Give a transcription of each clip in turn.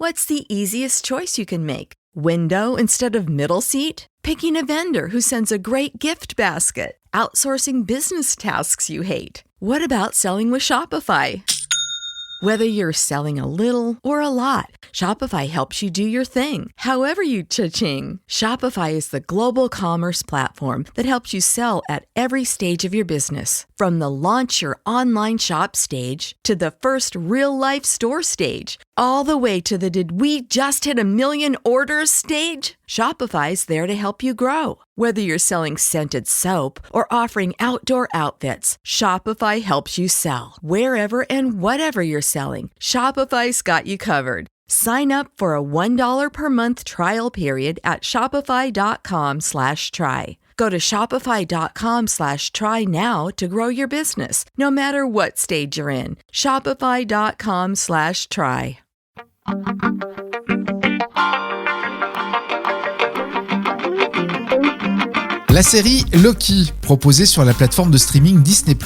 What's the easiest choice you can make? Window instead of middle seat? Picking a vendor who sends a great gift basket? Outsourcing business tasks you hate? What about selling with Shopify? Whether you're selling a little or a lot, Shopify helps you do your thing, however you cha-ching. Shopify is the global commerce platform that helps you sell at every stage of your business. From the launch your online shop stage to the first real-life store stage, all the way to the did we just hit a million orders stage? Shopify's there to help you grow. Whether you're selling scented soap or offering outdoor outfits, Shopify helps you sell. Wherever and whatever you're selling, Shopify's got you covered. Sign up for a $1 per month trial period at shopify.com/try. Go to shopify.com/try now to grow your business, no matter what stage you're in. Shopify.com/try. La série Loki, proposée sur la plateforme de streaming Disney+,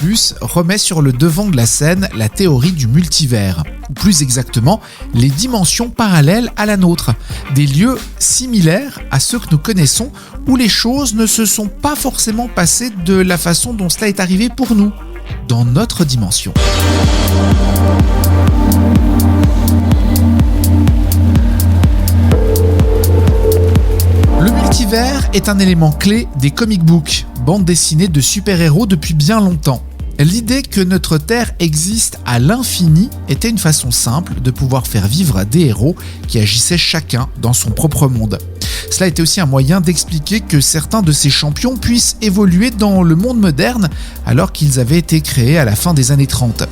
remet sur le devant de la scène la théorie du multivers, ou plus exactement, les dimensions parallèles à la nôtre, des lieux similaires à ceux que nous connaissons, où les choses ne se sont pas forcément passées de la façon dont cela est arrivé pour nous, dans notre dimension. Le multivers est un élément clé des comic books, bandes dessinées de super-héros depuis bien longtemps. L'idée que notre Terre existe à l'infini était une façon simple de pouvoir faire vivre des héros qui agissaient chacun dans son propre monde. Cela était aussi un moyen d'expliquer que certains de ces champions puissent évoluer dans le monde moderne alors qu'ils avaient été créés à la fin des années 30.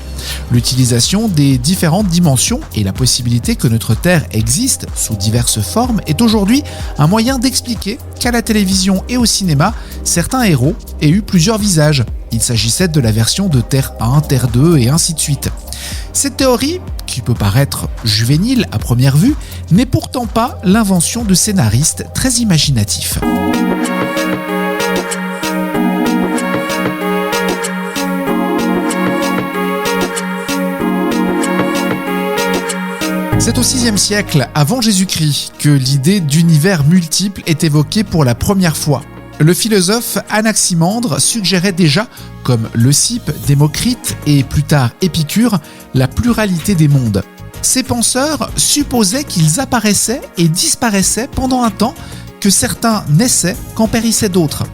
L'utilisation des différentes dimensions et la possibilité que notre Terre existe sous diverses formes est aujourd'hui un moyen d'expliquer qu'à la télévision et au cinéma, certains héros aient eu plusieurs visages. Il s'agissait de la version de Terre 1, Terre 2 et ainsi de suite. Cette théorie, qui peut paraître juvénile à première vue, n'est pourtant pas l'invention de scénaristes très imaginatifs. C'est au VIe siècle, avant Jésus-Christ, que l'idée d'univers multiple est évoquée pour la première fois. Le philosophe Anaximandre suggérait déjà, comme Leucippe, Démocrite et plus tard Épicure, la pluralité des mondes. Ces penseurs supposaient qu'ils apparaissaient et disparaissaient pendant un temps, que certains naissaient quand périssaient d'autres.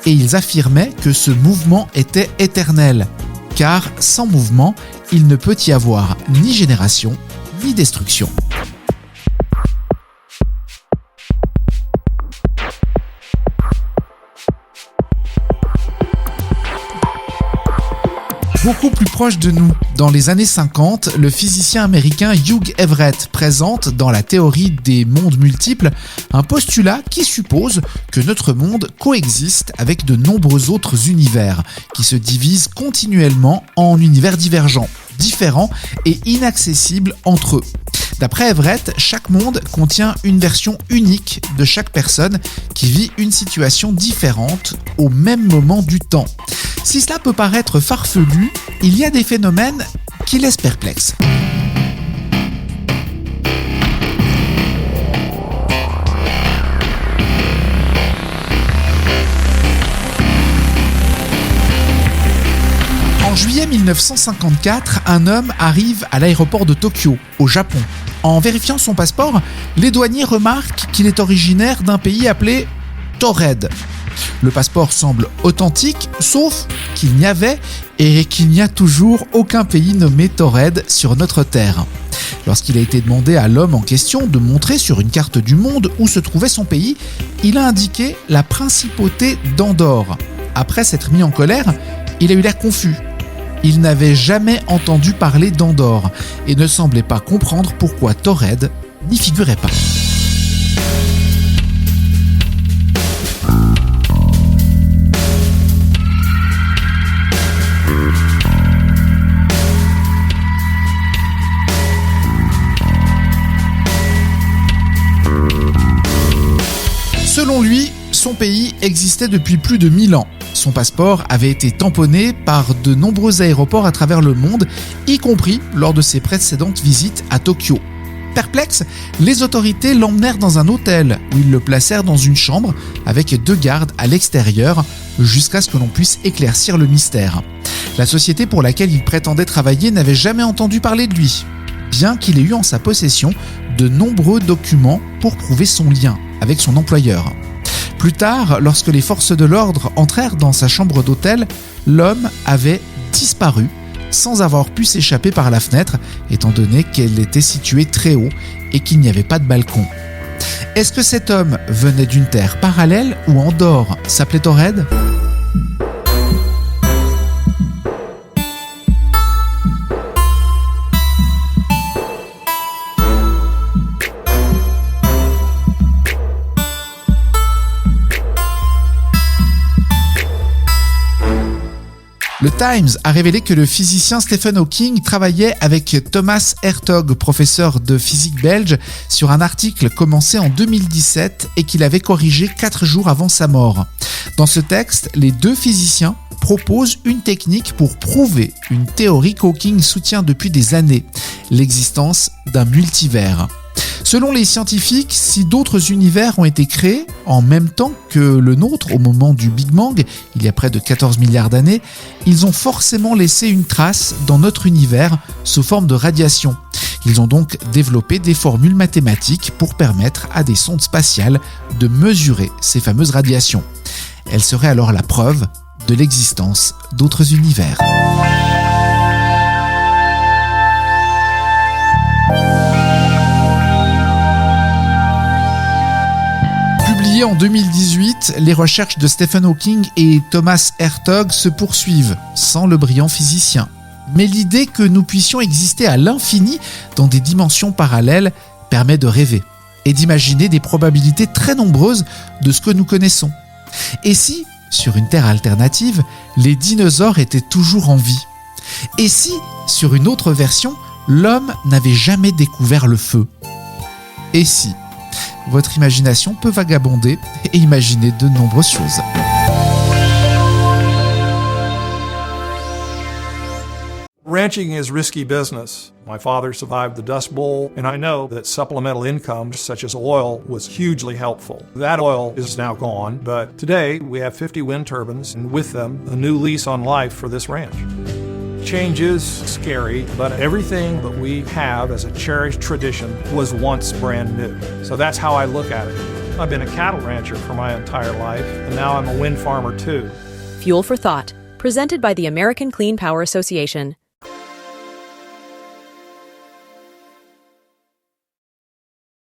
Et ils affirmaient que ce mouvement était éternel, car sans mouvement, il ne peut y avoir ni génération, ni destruction. Beaucoup plus proche de nous, dans les années 50, le physicien américain Hugh Everett présente dans la théorie des mondes multiples un postulat qui suppose que notre monde coexiste avec de nombreux autres univers qui se divisent continuellement en univers divergents, différents et inaccessibles entre eux. D'après Everett, chaque monde contient une version unique de chaque personne qui vit une situation différente au même moment du temps. Si cela peut paraître farfelu, il y a des phénomènes qui laissent perplexe. En juillet 1954, un homme arrive à l'aéroport de Tokyo, au Japon. En vérifiant son passeport, les douaniers remarquent qu'il est originaire d'un pays appelé Taured. Le passeport semble authentique, sauf qu'il n'y avait et qu'il n'y a toujours aucun pays nommé Taured sur notre Terre. Lorsqu'il a été demandé à l'homme en question de montrer sur une carte du monde où se trouvait son pays, il a indiqué la principauté d'Andorre. Après s'être mis en colère, il a eu l'air confus. Il n'avait jamais entendu parler d'Andorre et ne semblait pas comprendre pourquoi Taured n'y figurait pas. Selon lui, son pays existait depuis plus de 1000 ans. Son passeport avait été tamponné par de nombreux aéroports à travers le monde, y compris lors de ses précédentes visites à Tokyo. Perplexes, les autorités l'emmenèrent dans un hôtel où ils le placèrent dans une chambre avec 2 gardes à l'extérieur jusqu'à ce que l'on puisse éclaircir le mystère. La société pour laquelle il prétendait travailler n'avait jamais entendu parler de lui, bien qu'il ait eu en sa possession de nombreux documents pour prouver son lien avec son employeur. Plus tard, lorsque les forces de l'ordre entrèrent dans sa chambre d'hôtel, l'homme avait disparu sans avoir pu s'échapper par la fenêtre, étant donné qu'elle était située très haut et qu'il n'y avait pas de balcon. Est-ce que cet homme venait d'une terre parallèle ou en dehors s'appelait Ored ? Le Times a révélé que le physicien Stephen Hawking travaillait avec Thomas Hertog, professeur de physique belge, sur un article commencé en 2017 et qu'il avait corrigé 4 jours avant sa mort. Dans ce texte, les 2 physiciens proposent une technique pour prouver une théorie qu'Hawking soutient depuis des années, l'existence d'un multivers. Selon les scientifiques, si d'autres univers ont été créés en même temps que le nôtre au moment du Big Bang, il y a près de 14 milliards d'années, ils ont forcément laissé une trace dans notre univers sous forme de radiation. Ils ont donc développé des formules mathématiques pour permettre à des sondes spatiales de mesurer ces fameuses radiations. Elles seraient alors la preuve de l'existence d'autres univers. Publiées en 2018, les recherches de Stephen Hawking et Thomas Hertog se poursuivent, sans le brillant physicien. Mais l'idée que nous puissions exister à l'infini dans des dimensions parallèles permet de rêver et d'imaginer des probabilités très nombreuses de ce que nous connaissons. Et si, sur une Terre alternative, les dinosaures étaient toujours en vie ? Et si, sur une autre version, l'homme n'avait jamais découvert le feu ? Et si ? Votre imagination peut vagabonder et imaginer de nombreuses choses. Ranching is risky business. My father survived the Dust Bowl, and I know that supplemental income, such as oil, was hugely helpful. That oil is now gone, but today we have 50 wind turbines, and with them, a new lease on life for this ranch. Change is scary, but everything that we have as a cherished tradition was once brand new. So that's how I look at it. I've been a cattle rancher for my entire life, and now I'm a wind farmer too. Fuel for Thought, presented by the American Clean Power Association.